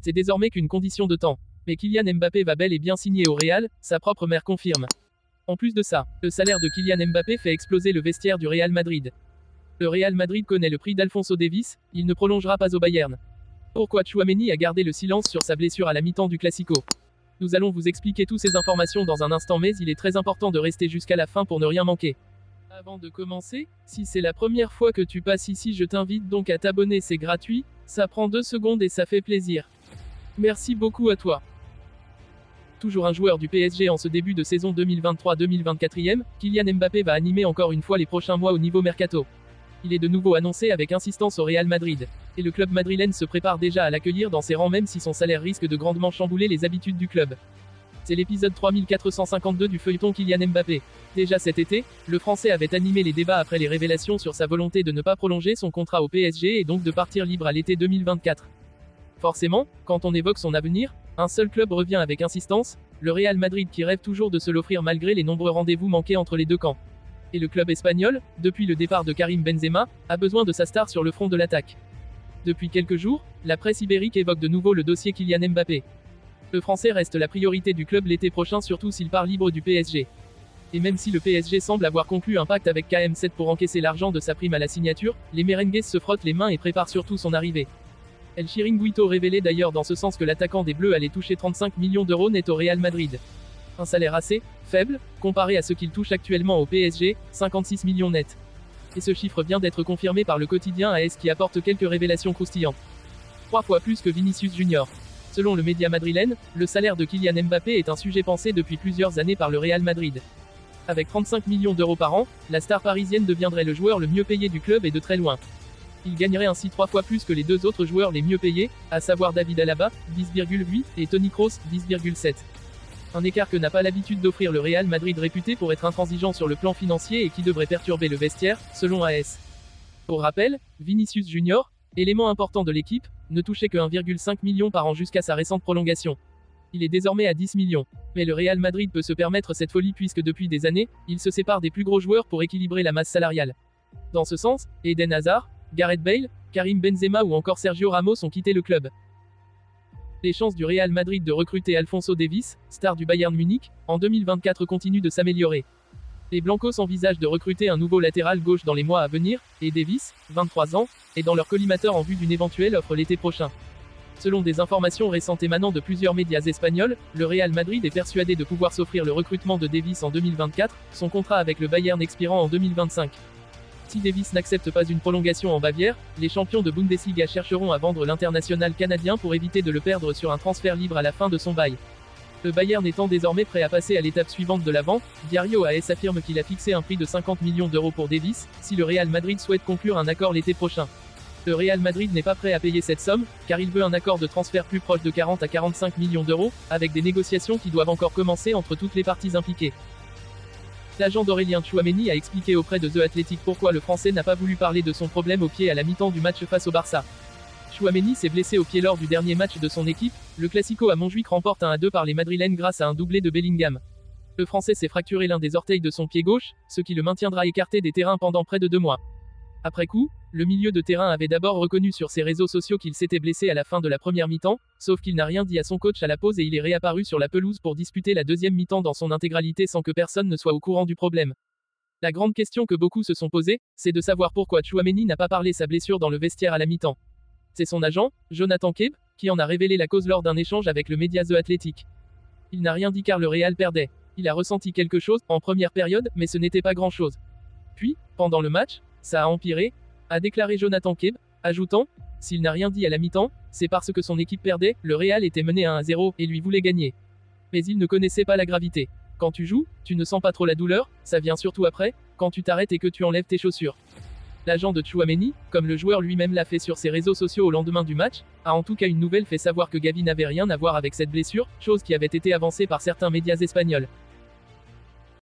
c'est désormais qu'une condition de temps. Mais Kylian Mbappé va bel et bien signer au Real, sa propre mère confirme. En plus de ça, le salaire de Kylian Mbappé fait exploser le vestiaire du Real Madrid. Le Real Madrid connaît le prix d'Alphonso Davies, il ne prolongera pas au Bayern. Pourquoi Tchouaméni a gardé le silence sur sa blessure à la mi-temps du Classico? Nous allons vous expliquer toutes ces informations dans un instant, mais il est très important de rester jusqu'à la fin pour ne rien manquer. Avant de commencer, si c'est la première fois que tu passes ici, je t'invite donc à t'abonner, c'est gratuit, ça prend 2 secondes et ça fait plaisir. Merci beaucoup à toi. Toujours un joueur du PSG en ce début de saison 2023-2024, Kylian Mbappé va animer encore une fois les prochains mois au niveau mercato. Il est de nouveau annoncé avec insistance au Real Madrid. Et le club madrilène se prépare déjà à l'accueillir dans ses rangs même si son salaire risque de grandement chambouler les habitudes du club. C'est l'épisode 3452 du feuilleton Kylian Mbappé. Déjà cet été, le Français avait animé les débats après les révélations sur sa volonté de ne pas prolonger son contrat au PSG et donc de partir libre à l'été 2024. Forcément, quand on évoque son avenir, un seul club revient avec insistance, le Real Madrid qui rêve toujours de se l'offrir malgré les nombreux rendez-vous manqués entre les deux camps. Et le club espagnol, depuis le départ de Karim Benzema, a besoin de sa star sur le front de l'attaque. Depuis quelques jours, la presse ibérique évoque de nouveau le dossier Kylian Mbappé. Le Français reste la priorité du club l'été prochain, surtout s'il part libre du PSG. Et même si le PSG semble avoir conclu un pacte avec KM7 pour encaisser l'argent de sa prime à la signature, les merengues se frottent les mains et préparent surtout son arrivée. El Chiringuito révélait d'ailleurs dans ce sens que l'attaquant des Bleus allait toucher 35 millions d'euros net au Real Madrid. Un salaire assez faible, comparé à ce qu'il touche actuellement au PSG, 56 millions net. Et ce chiffre vient d'être confirmé par le quotidien AS qui apporte quelques révélations croustillantes. 3 fois plus que Vinicius Junior. Selon le média madrilène, le salaire de Kylian Mbappé est un sujet pensé depuis plusieurs années par le Real Madrid. Avec 35 millions d'euros par an, la star parisienne deviendrait le joueur le mieux payé du club et de très loin. Il gagnerait ainsi 3 fois plus que les 2 autres joueurs les mieux payés, à savoir David Alaba, 10,8, et Toni Kroos, 10,7. Un écart que n'a pas l'habitude d'offrir le Real Madrid, réputé pour être intransigeant sur le plan financier et qui devrait perturber le vestiaire, selon AS. Pour rappel, Vinicius Junior, élément important de l'équipe, ne touchait que 1,5 million par an jusqu'à sa récente prolongation. Il est désormais à 10 millions. Mais le Real Madrid peut se permettre cette folie puisque depuis des années, il se sépare des plus gros joueurs pour équilibrer la masse salariale. Dans ce sens, Eden Hazard, Gareth Bale, Karim Benzema ou encore Sergio Ramos ont quitté le club. Les chances du Real Madrid de recruter Alphonso Davies, star du Bayern Munich, en 2024 continuent de s'améliorer. Les Blancos envisagent de recruter un nouveau latéral gauche dans les mois à venir, et Davies, 23 ans, est dans leur collimateur en vue d'une éventuelle offre l'été prochain. Selon des informations récentes émanant de plusieurs médias espagnols, le Real Madrid est persuadé de pouvoir s'offrir le recrutement de Davies en 2024, son contrat avec le Bayern expirant en 2025. Si Davies n'accepte pas une prolongation en Bavière, les champions de Bundesliga chercheront à vendre l'international canadien pour éviter de le perdre sur un transfert libre à la fin de son bail. Le Bayern étant désormais prêt à passer à l'étape suivante de la vente, Diario AS affirme qu'il a fixé un prix de 50 millions d'euros pour Davies, si le Real Madrid souhaite conclure un accord l'été prochain. Le Real Madrid n'est pas prêt à payer cette somme, car il veut un accord de transfert plus proche de 40 à 45 millions d'euros, avec des négociations qui doivent encore commencer entre toutes les parties impliquées. L'agent d'Aurélien Tchouaméni a expliqué auprès de The Athletic pourquoi le Français n'a pas voulu parler de son problème au pied à la mi-temps du match face au Barça. Tchouaméni s'est blessé au pied lors du dernier match de son équipe, le Classico à Montjuic remporte 1-2 par les Madrilènes grâce à un doublé de Bellingham. Le Français s'est fracturé l'un des orteils de son pied gauche, ce qui le maintiendra écarté des terrains pendant près de 2 mois. Après coup, le milieu de terrain avait d'abord reconnu sur ses réseaux sociaux qu'il s'était blessé à la fin de la première mi-temps, sauf qu'il n'a rien dit à son coach à la pause et il est réapparu sur la pelouse pour disputer la deuxième mi-temps dans son intégralité sans que personne ne soit au courant du problème. La grande question que beaucoup se sont posées, c'est de savoir pourquoi Tchouaméni n'a pas parlé sa blessure dans le vestiaire à la mi-temps. C'est son agent, Jonathan Keb, qui en a révélé la cause lors d'un échange avec le média The Athletic. Il n'a rien dit car le Real perdait. Il a ressenti quelque chose, en première période, mais ce n'était pas grand-chose. Puis, pendant le match, ça a empiré, a déclaré Jonathan Keb, ajoutant, s'il n'a rien dit à la mi-temps, c'est parce que son équipe perdait, le Real était mené à 1-0, et lui voulait gagner. Mais il ne connaissait pas la gravité. Quand tu joues, tu ne sens pas trop la douleur, ça vient surtout après, quand tu t'arrêtes et que tu enlèves tes chaussures. L'agent de Tchouaméni, comme le joueur lui-même l'a fait sur ses réseaux sociaux au lendemain du match, a en tout cas une nouvelle fait savoir que Gavi n'avait rien à voir avec cette blessure, chose qui avait été avancée par certains médias espagnols.